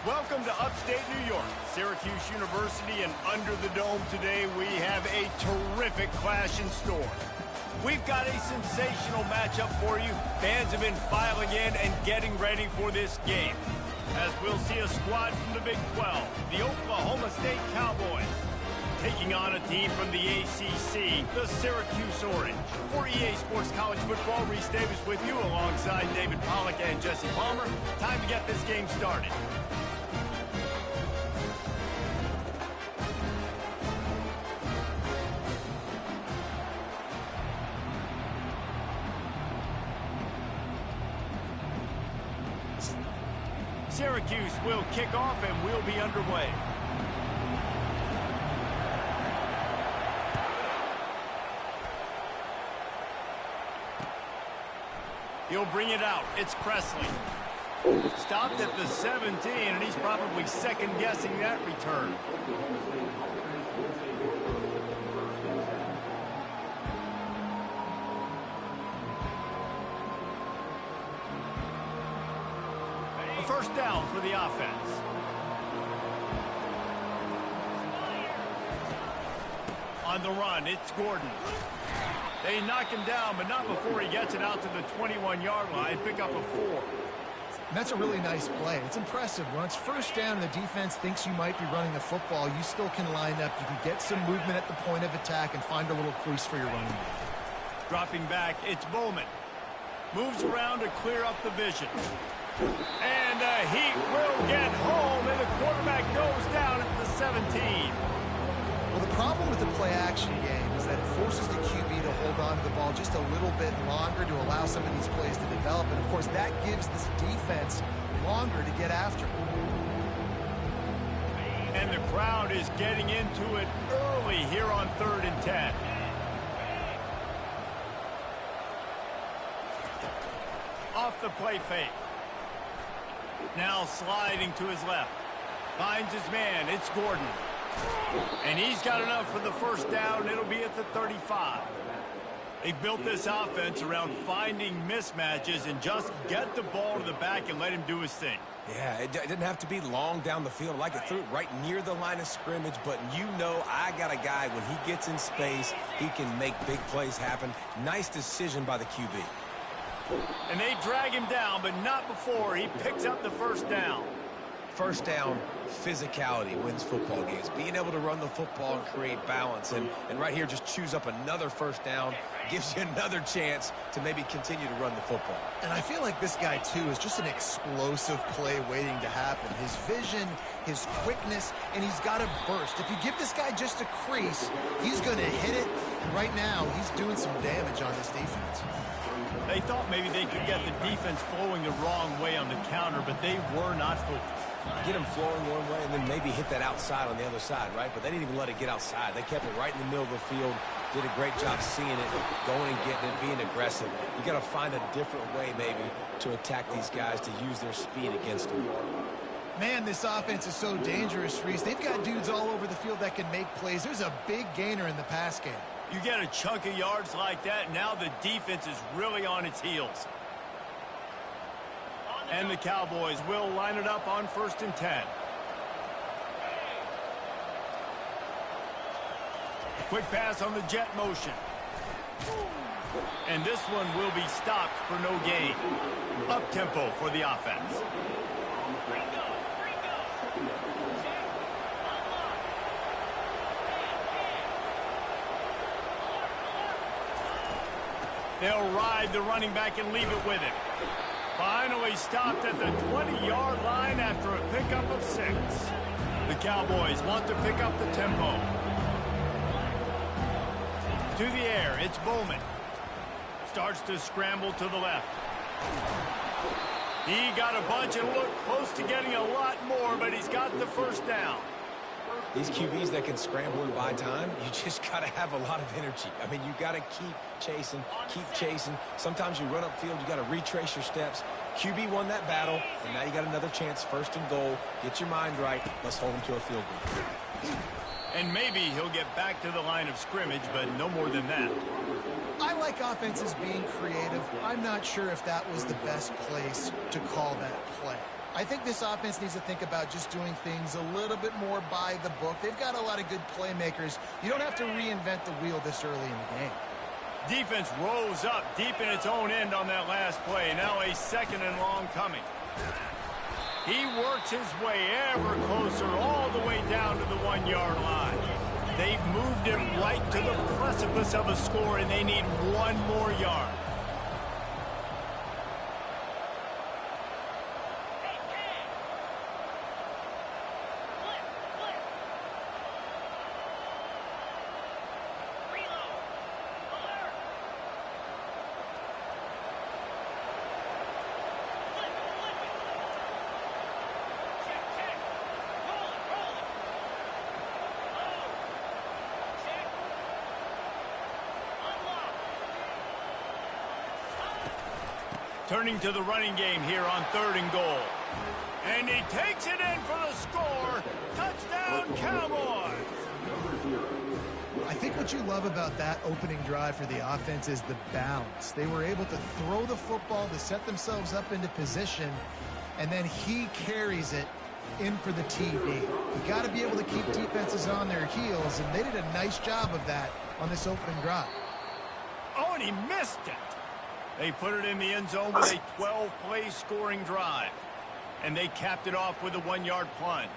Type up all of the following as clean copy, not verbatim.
Welcome to upstate New York, Syracuse University, and under the dome today we have a terrific clash in store. We've got a sensational matchup for you. Fans have been filing in and getting ready for this game, as we'll see a squad from the Big 12, the Oklahoma State Cowboys, taking on a team from the ACC, the Syracuse Orange. For EA Sports College Football, Reese Davis with you alongside David Pollack and Jesse Palmer. Time to get this game started. Syracuse will kick off and we'll be underway. He'll bring it out. It's Presley. Stopped at the 17, and he's probably second-guessing that return. A first down for the offense. On the run, it's Gordon. They knock him down, but not before he gets it out to the 21-yard line. Pick up a 4. And that's a really nice play. It's impressive. When it's first down and the defense thinks you might be running the football, you still can line up. You can get some movement at the point of attack and find a little crease for your running back. Dropping back, it's Bowman. Moves around to clear up the vision. And he will get home, and the quarterback goes down at the 17. Well, the problem with the play-action game is that it forces the QB to hold on to the ball just a little bit longer to allow some of these plays to develop. And, of course, that gives this defense longer to get after him. And the crowd is getting into it early here on 3rd and 10. Off the play fake. Now sliding to his left. Finds his man. It's Gordon. And he's got enough for the first down. It'll be at the 35. They've built this offense around finding mismatches and just get the ball to the back and let him do his thing. Yeah, it didn't have to be long down the field. Like it threw it right near the line of scrimmage, but you know I got a guy, when he gets in space, he can make big plays happen. Nice decision by the QB. And they drag him down, but not before he picks up the first down. First down, physicality wins football games. Being able to run the football and create balance. And right here, just choose up another first down, gives you another chance to maybe continue to run the football. And I feel like this guy, too, is just an explosive play waiting to happen. His vision, his quickness, and he's got a burst. If you give this guy just a crease, he's going to hit it. And right now, he's doing some damage on this defense. They thought maybe they could get the defense flowing the wrong way on the counter, but they were not fooled. Get them flowing one way and then maybe hit that outside on the other side, right? But they didn't even let it get outside. They kept it right in the middle of the field, did a great job seeing it, going and getting it, being aggressive. You got to find a different way maybe to attack these guys, to use their speed against them. Man, this offense is so dangerous, Reese. They've got dudes all over the field that can make plays. There's a big gainer in the pass game. You get a chunk of yards like that, now the defense is really on its heels. And the Cowboys will line it up on 1st and 10. Quick pass on the jet motion. And this one will be stopped for no gain. Up-tempo for the offense. They'll ride the running back and leave it with him. Finally stopped at the 20-yard line after a pickup of 6. The Cowboys want to pick up the tempo. To the air, it's Bowman. Starts to scramble to the left. He got a bunch and looked close to getting a lot more, but he's got the first down. These QBs that can scramble and buy time, you just got to have a lot of energy. I mean, you got to keep chasing, keep chasing. Sometimes you run upfield, you got to retrace your steps. QB won that battle, and now you got another chance, 1st and goal. Get your mind right. Let's hold him to a field goal. And maybe he'll get back to the line of scrimmage, but no more than that. I like offenses being creative. I'm not sure if that was the best place to call that play. I think this offense needs to think about just doing things a little bit more by the book. They've got a lot of good playmakers. You don't have to reinvent the wheel this early in the game. Defense rose up deep in its own end on that last play. Now a 2nd and long coming. He works his way ever closer all the way down to the 1-yard line. They've moved him right to the precipice of a score, and they need 1 more yard. Turning to the running game here on 3rd and goal. And he takes it in for the score. Touchdown, Cowboys! I think what you love about that opening drive for the offense is the balance. They were able to throw the football to set themselves up into position, and then he carries it in for the TD. You got to be able to keep defenses on their heels, and they did a nice job of that on this opening drive. Oh, and he missed it. They put it in the end zone with a 12-play scoring drive. And they capped it off with a 1-yard plunge.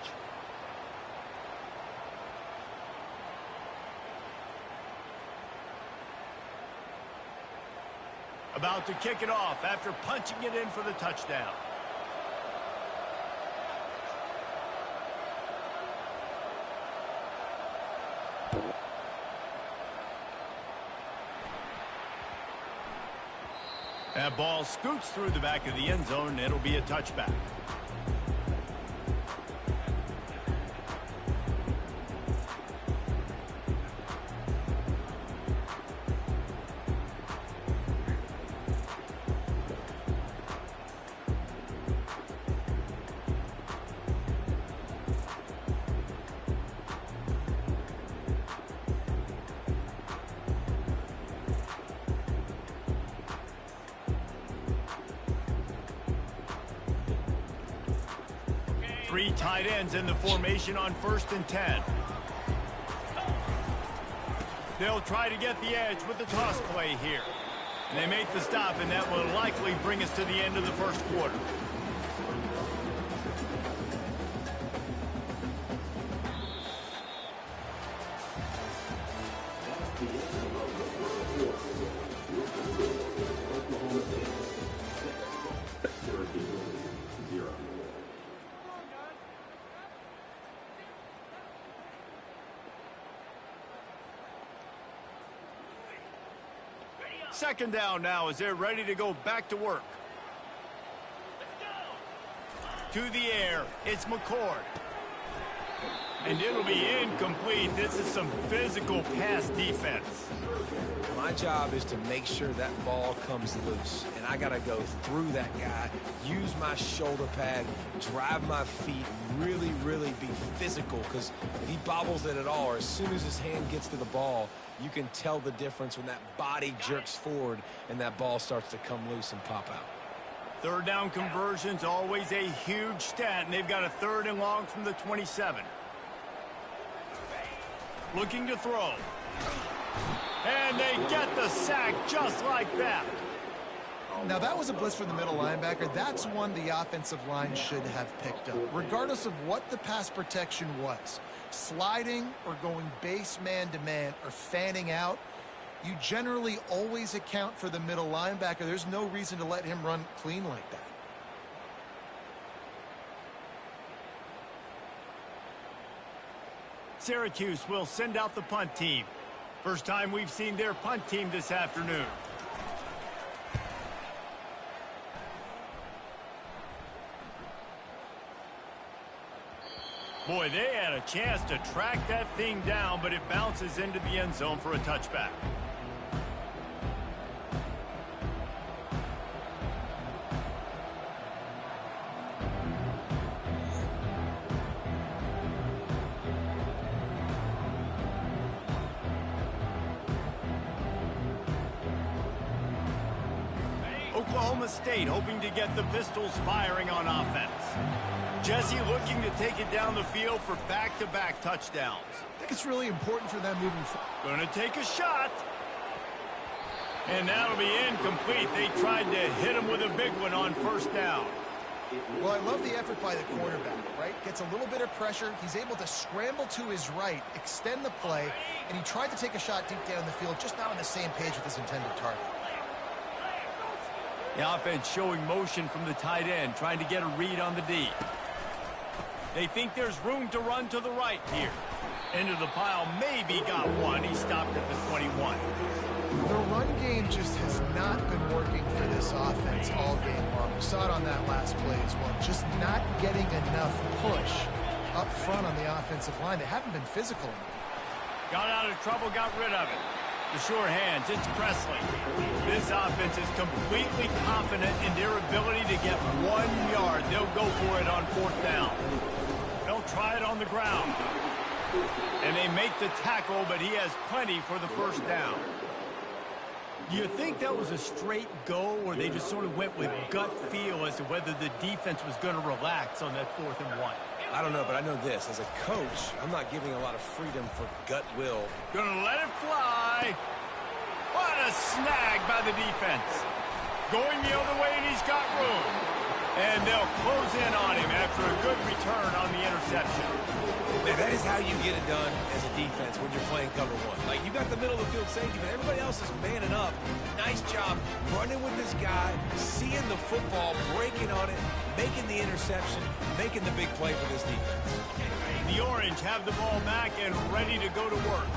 About to kick it off after punching it in for the touchdown. That ball scoots through the back of the end zone, and it'll be a touchback. Three tight ends in the formation on 1st and 10. They'll try to get the edge with the toss play here. And they make the stop, and that will likely bring us to the end of the first quarter. Second down now as they're ready to go back to work. To the air, it's McCord. And it'll be incomplete. This is some physical pass defense. My job is to make sure that ball comes loose, and I got to go through that guy, use my shoulder pad, drive my feet, really, really be physical, because if he bobbles it at all, or as soon as his hand gets to the ball, you can tell the difference when that body jerks forward and that ball starts to come loose and pop out. Third down conversion's always a huge stat, and they've got a 3rd and long from the 27. Looking to throw. And they get the sack just like that. Now, that was a blitz for the middle linebacker. That's one the offensive line should have picked up, regardless of what the pass protection was. Sliding or going base man-to-man or fanning out, you generally always account for the middle linebacker. There's no reason to let him run clean like that. Syracuse will send out the punt team. First time we've seen their punt team this afternoon. Boy, they had a chance to track that thing down, but it bounces into the end zone for a touchback. Oklahoma State hoping to get the Pistols firing on offense. Jesse looking to take it down the field for back-to-back touchdowns. I think it's really important for them moving forward. Going to take a shot. And that'll be incomplete. They tried to hit him with a big one on 1st down. Well, I love the effort by the quarterback, right? Gets a little bit of pressure. He's able to scramble to his right, extend the play, and he tried to take a shot deep down the field, just not on the same page with his intended target. The offense showing motion from the tight end, trying to get a read on the D. They think there's room to run to the right here. Into the pile, maybe got one. He stopped at the 21. The run game just has not been working for this offense all game long. We saw it on that last play as well. Just not getting enough push up front on the offensive line. They haven't been physical enough. Got out of trouble, got rid of it. The sure hands, it's Presley. This offense is completely confident in their ability to get 1 yard. They'll go for it on 4th down. They'll try it on the ground. And they make the tackle, but he has plenty for the 1st down. Do you think that was a straight go, or they just sort of went with gut feel as to whether the defense was going to relax on that 4th and 1? I don't know, but I know this. As a coach, I'm not giving a lot of freedom for gut will. Gonna let it fly. What a snag by the defense. Going the other way, and he's got room. And they'll close in on him after a good return on the interception. Man, that is how you get it done as a defense when you're playing cover 1. Like, you got the middle of the field safety, but everybody else is manning up. Nice job running with this guy, seeing the football, breaking on it, making the interception, making the big play for this defense. The Orange have the ball back and ready to go to work.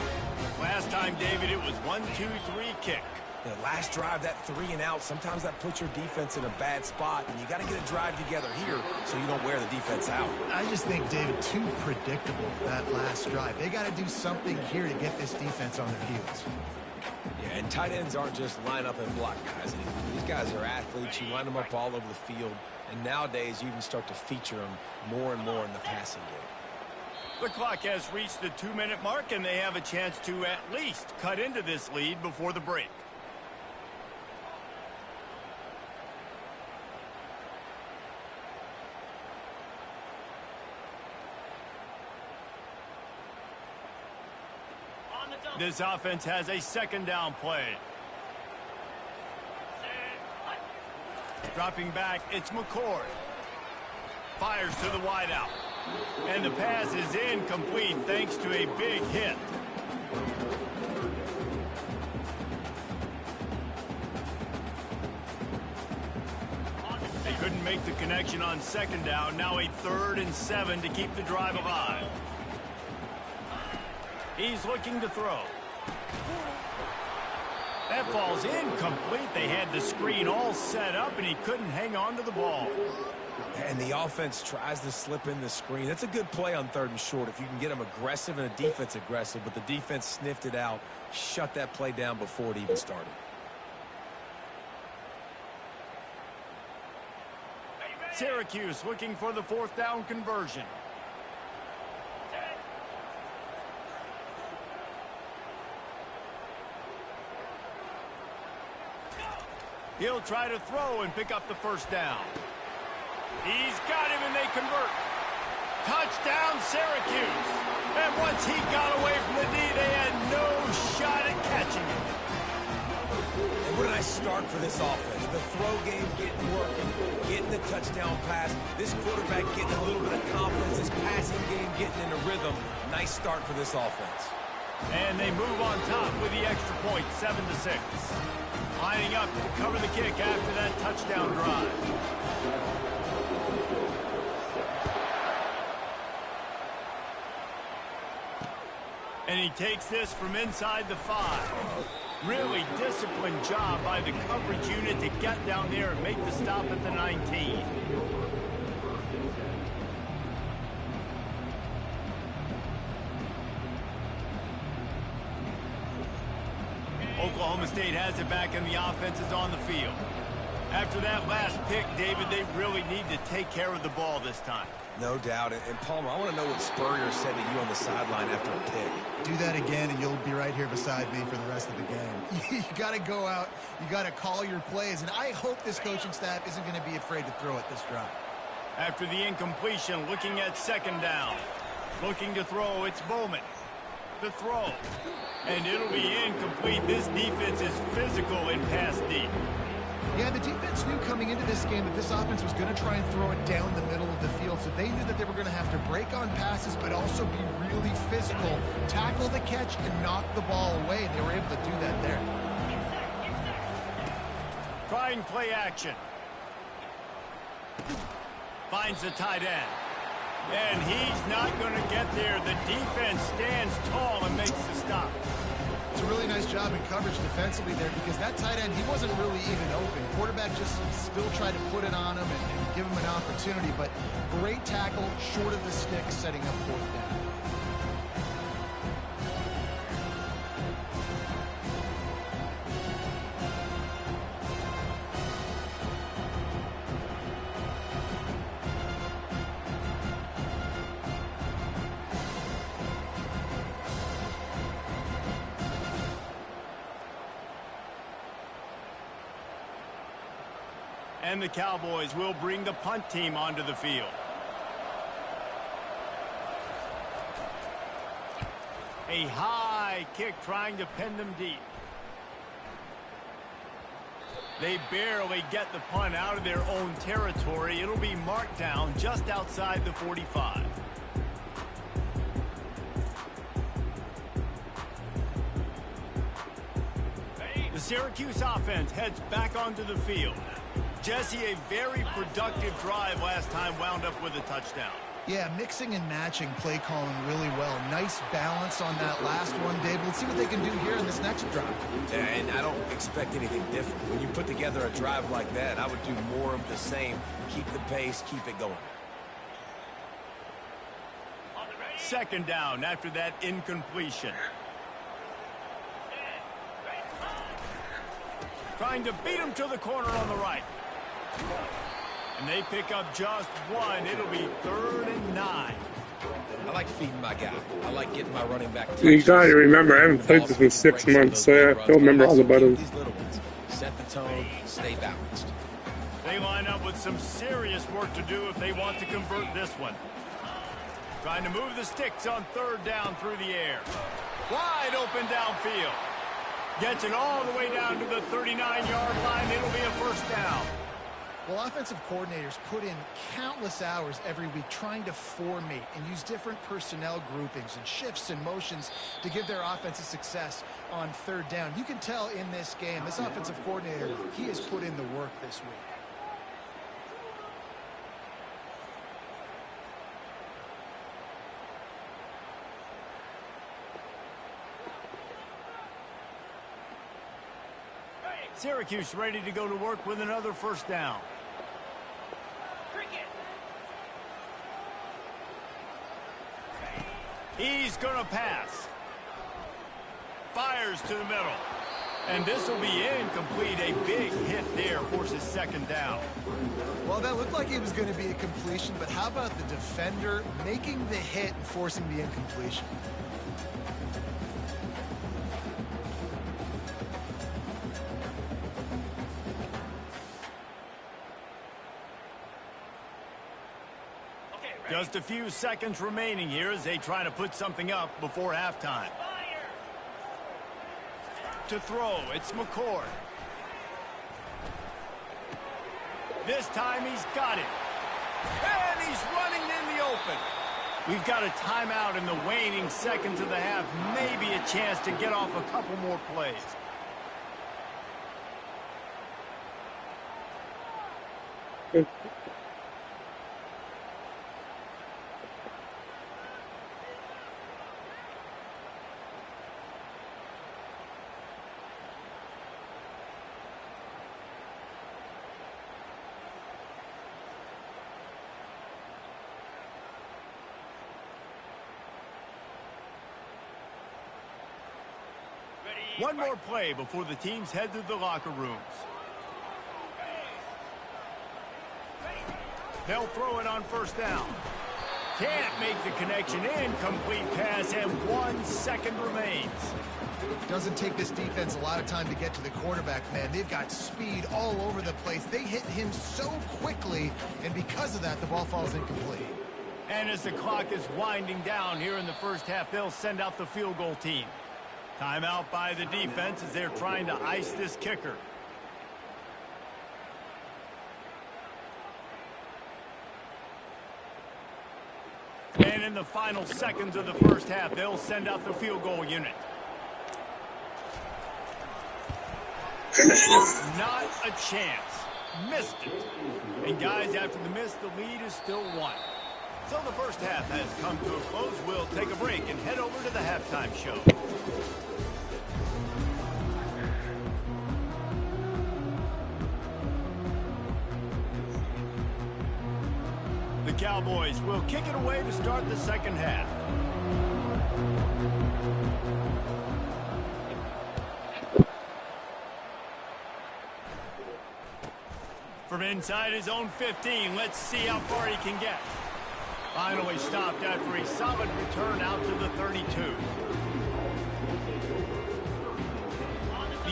Last time, David, it was 1-2-3 kick. Last drive, that 3 and out, sometimes that puts your defense in a bad spot, and you got to get a drive together here so you don't wear the defense out. I just think, David, too predictable, that last drive. They got to do something here to get this defense on their heels. Yeah, and tight ends aren't just line up and block guys anymore. These guys are athletes. You line them up all over the field, and nowadays you even start to feature them more and more in the passing game. The clock has reached the 2-minute mark, and they have a chance to at least cut into this lead before the break. This offense has a second down play. Dropping back, it's McCord. Fires to the wideout. And the pass is incomplete thanks to a big hit. They couldn't make the connection on second down. Now a 3rd and 7 to keep the drive alive. He's looking to throw. That ball's incomplete. They had the screen all set up, and he couldn't hang on to the ball. And the offense tries to slip in the screen. That's a good play on 3rd and short if you can get them aggressive and a defense aggressive, but the defense sniffed it out, shut that play down before it even started. Syracuse looking for the 4th down conversion. He'll try to throw and pick up the 1st down. He's got him, and they convert. Touchdown, Syracuse. And once he got away from the D, they had no shot at catching him. And what a nice start for this offense. The throw game getting working, getting the touchdown pass. This quarterback getting a little bit of confidence. This passing game getting in a rhythm. Nice start for this offense. And they move on top with the extra point, 7-6. Lining up to cover the kick after that touchdown drive. And he takes this from inside the 5. Really disciplined job by the coverage unit to get down there and make the stop at the 19. Oklahoma State has it back, and the offense is on the field. After that last pick, David, they really need to take care of the ball this time. No doubt. And Palmer, I want to know what Spurrier said to you on the sideline after a pick. Do that again, and you'll be right here beside me for the rest of the game. You got to go out. You got to call your plays, and I hope this coaching staff isn't going to be afraid to throw it this drive. After the incompletion, looking at 2nd down. Looking to throw, it's Bowman. The throw. And it'll be incomplete. This defense is physical in pass deep. Yeah, the defense knew coming into this game that this offense was going to try and throw it down the middle of the field, so they knew that they were going to have to break on passes but also be really physical, tackle the catch, and knock the ball away, and they were able to do that there. Trying play action. Finds the tight end. And he's not going to get there. The defense stands tall and makes the stop. It's a really nice job in coverage defensively there because that tight end, he wasn't really even open. Quarterback just still tried to put it on him and give him an opportunity, but great tackle, short of the stick, setting up 4th down. And the Cowboys will bring the punt team onto the field. A high kick trying to pin them deep. They barely get the punt out of their own territory. It'll be marked down just outside the 45. The Syracuse offense heads back onto the field. Jesse, a very productive drive last time wound up with a touchdown. Yeah, mixing and matching play calling really well. Nice balance on that last one, Dave. Let's see what they can do here in this next drive. Yeah, and I don't expect anything different. When you put together a drive like that, I would do more of the same. Keep the pace, keep it going. Second down after that incompletion. Trying to beat him to the corner on the right. And they pick up just one. It'll be 3rd and 9. I like feeding my guy. I like getting my running back. You gotta remember, I haven't played this in 6 months, so yeah, I don't remember all the buttons. Set the tone, stay balanced. They line up with some serious work to do if they want to convert this one. Trying to move the sticks on 3rd down through the air. Wide open downfield. Gets it all the way down to the 39-yard line. It'll be a 1st down. Well, offensive coordinators put in countless hours every week trying to formate and use different personnel groupings and shifts and motions to give their offensive success on 3rd down. You can tell in this game, this offensive coordinator, he has put in the work this week. Syracuse ready to go to work with another 1st down. He's going to pass. Fires to the middle. And this will be incomplete. A big hit there forces 2nd down. Well, that looked like it was going to be a completion, but how about the defender making the hit and forcing the incompletion? Just a few seconds remaining here as they try to put something up before halftime. To throw, it's McCord. This time he's got it. And he's running in the open. We've got a timeout in the waning seconds of the half. Maybe a chance to get off a couple more plays. One more play before the teams head to the locker rooms. They'll throw it on 1st down. Can't make the connection. Incomplete pass, and 1 second remains. Doesn't take this defense a lot of time to get to the quarterback, man. They've got speed all over the place. They hit him so quickly, and because of that, the ball falls incomplete. And as the clock is winding down here in the 1st half, they'll send out the field goal team. Timeout by the defense as they're trying to ice this kicker. And in the final seconds of the 1st half, they'll send out the field goal unit. Not a chance. Missed it. And guys, after the miss, the lead is still 1. So the 1st half has come to a close. We'll take a break and head over to the halftime show. The Cowboys will kick it away to start the 2nd half. From inside his own 15, let's see how far he can get. Finally stopped after a solid return out to the 32.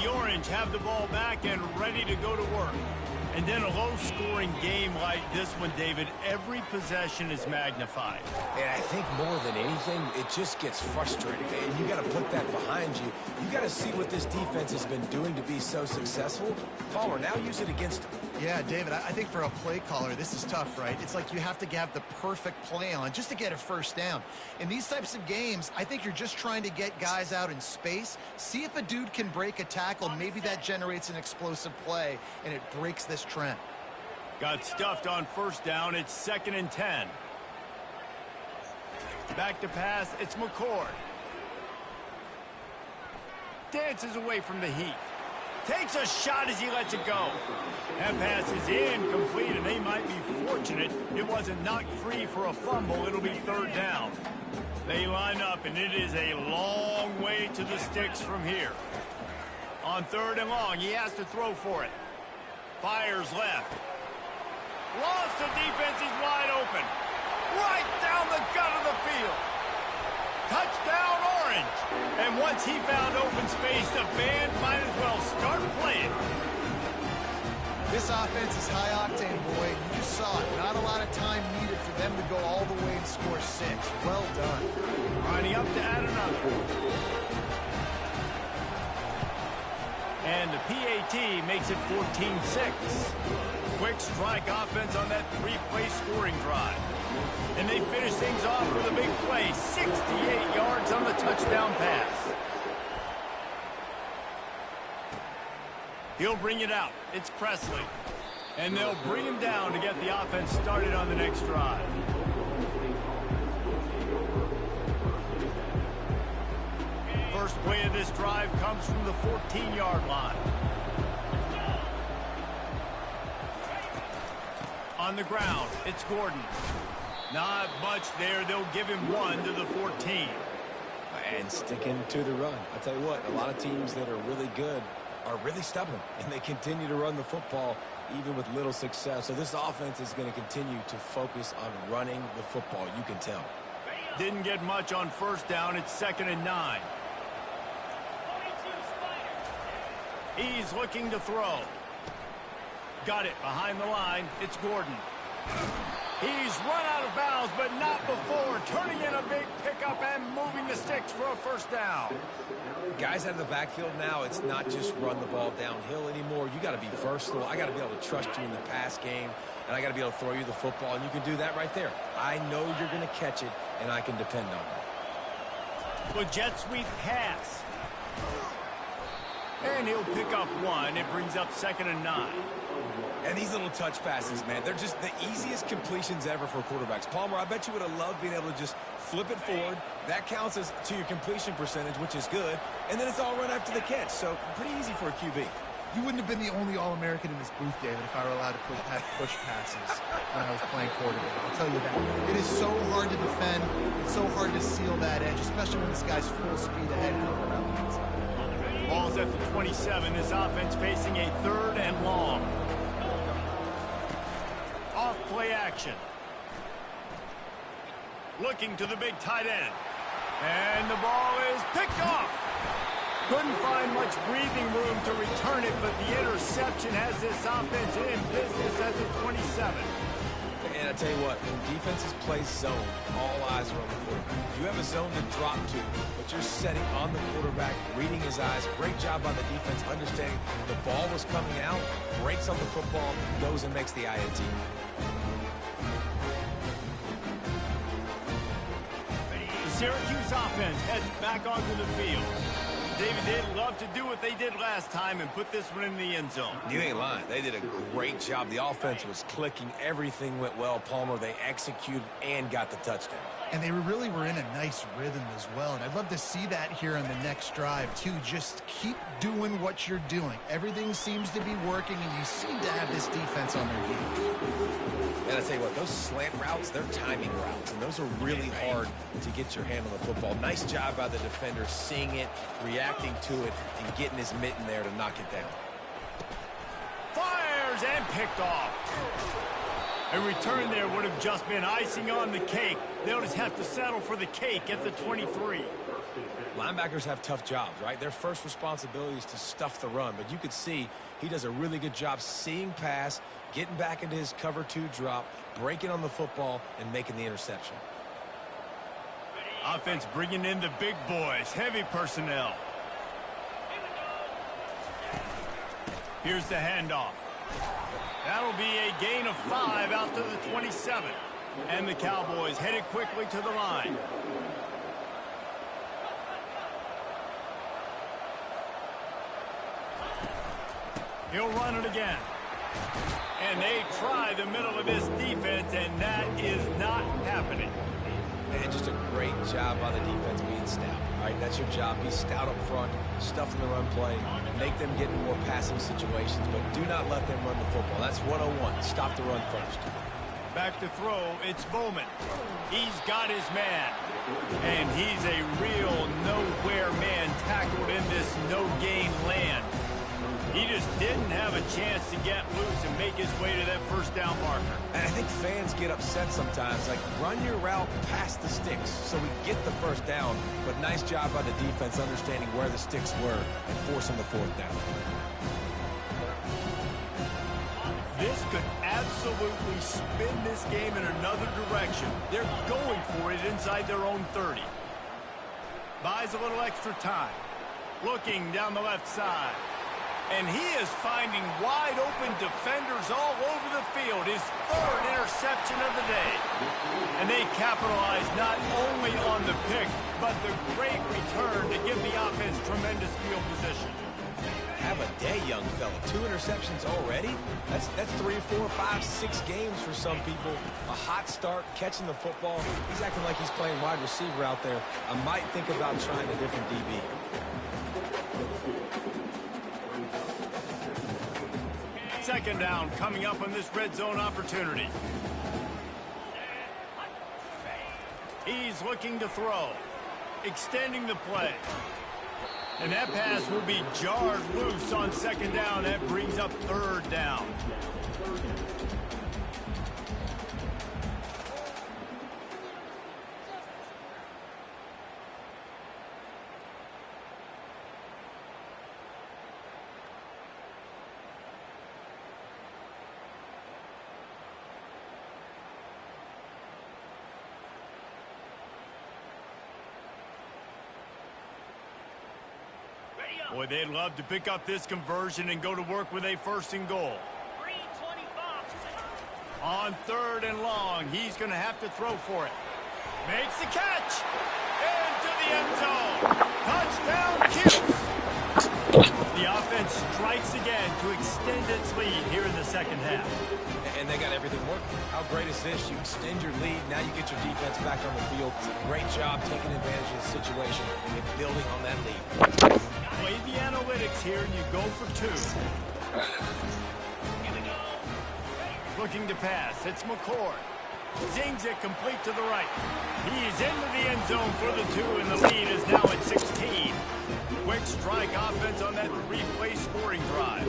The Orange have the ball back and ready to go to work. And then a low-scoring game like this one, David, every possession is magnified. And I think more than anything, it just gets frustrating. And you got to put that behind you. You got to see what this defense has been doing to be so successful. Palmer, now use it against them. Yeah, David, I think for a play caller, this is tough, right? It's like you have to have the perfect play on just to get a 1st down. In these types of games, I think you're just trying to get guys out in space, see if a dude can break a tackle. Maybe that generates an explosive play, and it breaks this trend. Got stuffed on 1st down. It's 2nd and 10. Back to pass, it's McCord. Dances away from the heat. Takes a shot as he lets it go. That pass is incomplete, and they might be fortunate it wasn't knocked free for a fumble. It'll be third down. They line up, and it is a long way to the sticks from here. On third and long, he has to throw for it. Fires left. Lost, the defense is wide open. Right down the gut of the field. Touchdown, Orange. And once he found open space, the band might as well start playing. This offense is high octane, boy. You just saw it. Not a lot of time needed for them to go all the way and score 6. Well done. Lining up to add another. And the PAT makes it 14-6. Quick strike offense on that 3-play scoring drive. And they finish things off with a big play. 68 yards on the touchdown pass. He'll bring it out. It's Presley. And they'll bring him down to get the offense started on the next drive. First play of this drive comes from the 14-yard line. On the ground, it's Gordon. Not much there. They'll give him 1 to the 14. And sticking to the run. I tell you what, a lot of teams that are really good are really stubborn, and they continue to run the football even with little success. So this offense is going to continue to focus on running the football. You can tell. Didn't get much on first down. It's 2nd and 9. He's looking to throw. Got it behind the line. It's Gordon. He's run out of bounds, but not before. Turning in a big pickup and moving the sticks for a first down. Guys out of the backfield now, it's not just run the ball downhill anymore. You got to be versatile. I got to be able to trust you in the pass game, and I got to be able to throw you the football, and you can do that right there. I know you're going to catch it, and I can depend on it. The jet sweep pass. And he'll pick up 1. It brings up 2nd and 9. And these little touch passes, man, they're just the easiest completions ever for quarterbacks. Palmer, I bet you would have loved being able to just flip it forward. That counts as to your completion percentage, which is good. And then it's all run after the catch, so pretty easy for a QB. You wouldn't have been the only All-American in this booth, David, if I were allowed to push passes when I was playing quarterback. I'll tell you that. It is so hard to defend. It's so hard to seal that edge, especially when this guy's full speed ahead coming around the inside. Ball's at the 27. This offense facing a 3rd and long. Off play action. Looking to the big tight end. And the ball is picked off. Couldn't find much breathing room to return it, but the interception has this offense in business at the 27. And I tell you what, when defenses play zone, all eyes are on the quarterback. You have a zone to drop to, but you're setting on the quarterback, reading his eyes. Great job by the defense, understanding the ball was coming out, breaks on the football, goes and makes the INT. The Syracuse offense heads back onto the field. David, they'd love to do what they did last time and put this one in the end zone. You ain't lying. They did a great job. The offense was clicking. Everything went well. Palmer, they executed and got the touchdown. And they really were in a nice rhythm as well. And I'd love to see that here on the next drive, too. Just keep doing what you're doing. Everything seems to be working, and you seem to have this defense on their heels. And I tell you what, those slant routes, they're timing routes, and those are really hard to get your hand on the football. Nice job by the defender seeing it, reacting to it, and getting his mitten there to knock it down. Fires and picked off. A return there would have just been icing on the cake. They'll just have to settle for the cake at the 23. Linebackers have tough jobs, right? Their first responsibility is to stuff the run, but you could see he does a really good job seeing pass, getting back into his cover 2 drop, breaking on the football, and making the interception. Offense bringing in the big boys, heavy personnel. Here's the handoff. That'll be a gain of 5 out to the 27. And the Cowboys headed quickly to the line. He'll run it again. And they try the middle of this defense, and that is not happening. And just a great job by the defense being stout. All right, that's your job. Be stout up front, stuff in the run play, make them get in more passing situations, but do not let them run the football. That's 101. Stop the run first. Back to throw, it's Bowman. He's got his man. And he's a real nowhere man tackled in this no-gain land. He just didn't have a chance to get loose and make his way to that first down marker. And I think fans get upset sometimes. Like, run your route past the sticks so we get the first down. But nice job by the defense understanding where the sticks were and forcing the fourth down. This could absolutely spin this game in another direction. They're going for it inside their own 30. Buys a little extra time. Looking down the left side. And he is finding wide open defenders all over the field. His third interception of the day. And they capitalize not only on the pick, but the great return to give the offense tremendous field position. Have a day, young fella. 2 interceptions already? That's 3, 4, 5, 6 games for some people. A hot start, catching the football. He's acting like he's playing wide receiver out there. I might think about trying a different DB. Second down coming up on this red zone opportunity. He's looking to throw. Extending the play. And that pass will be jarred loose on second down. That brings up third down. Boy, they'd love to pick up this conversion and go to work with a first and goal. On third and long, he's going to have to throw for it. Makes the catch. Into the end zone. Touchdown, Cuse. The offense strikes again to extend its lead here in the second half. And they got everything working. How great is this? You extend your lead. Now you get your defense back on the field. Great job taking advantage of the situation and building on that lead. Play the analytics here, and you go for 2. Looking to pass. It's McCord. Zings it complete to the right. He's into the end zone for the 2, and the lead is now at 16. Quick strike offense on that 3-play scoring drive.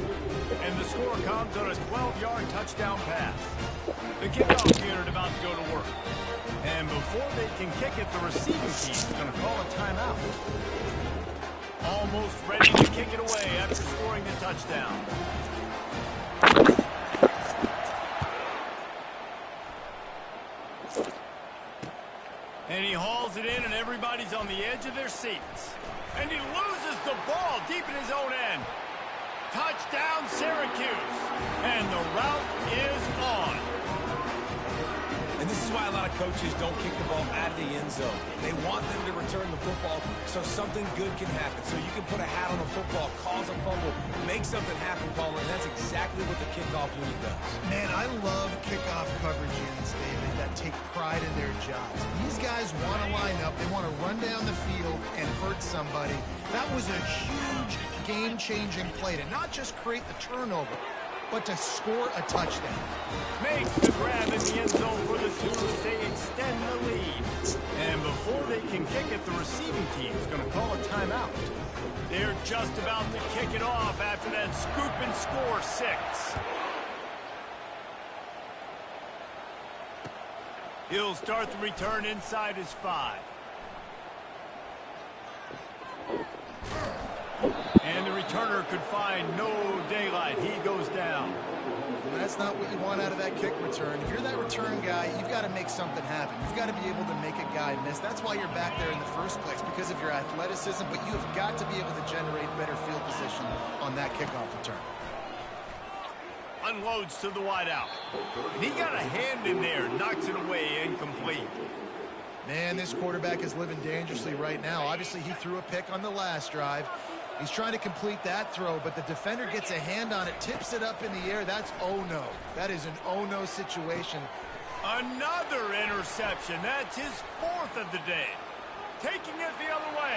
And the score comes on a 12-yard touchdown pass. The kickoff unit about to go to work. And before they can kick it, the receiving team is going to call a timeout. Almost ready to kick it away after scoring the touchdown. And he hauls it in, and everybody's on the edge of their seats. And he loses the ball deep in his own end. Touchdown, Syracuse. And the route is on. And this is why a lot of coaches don't kick the ball out of the end zone. They want them to return the football so something good can happen. So you can put a hat on a football, cause a fumble, make something happen, Paul, and that's exactly what the kickoff unit does. Man, I love kickoff coverage units, David, that take pride in their jobs. These guys want to line up. They want to run down the field and hurt somebody. That was a huge game-changing play to not just create the turnover, but to score a touchdown. Makes the grab in the end zone for the 2 as they extend the lead. And before they can kick it, the receiving team is going to call a timeout. They're just about to kick it off after that scoop and score 6. He'll start the return inside his 5. And the returner could find no daylight. He goes down. That's not what you want out of that kick return. If you're that return guy, you've got to make something happen. You've got to be able to make a guy miss. That's why you're back there in the first place, because of your athleticism, but you have got to be able to generate better field position on that kickoff return. Unloads to the wideout. And he got a hand in there, knocks it away, incomplete. Man, this quarterback is living dangerously right now. Obviously, he threw a pick on the last drive. He's trying to complete that throw, but the defender gets a hand on it, tips it up in the air. That's oh-no. That is an oh-no situation. Another interception. That's his 4th of the day. Taking it the other way.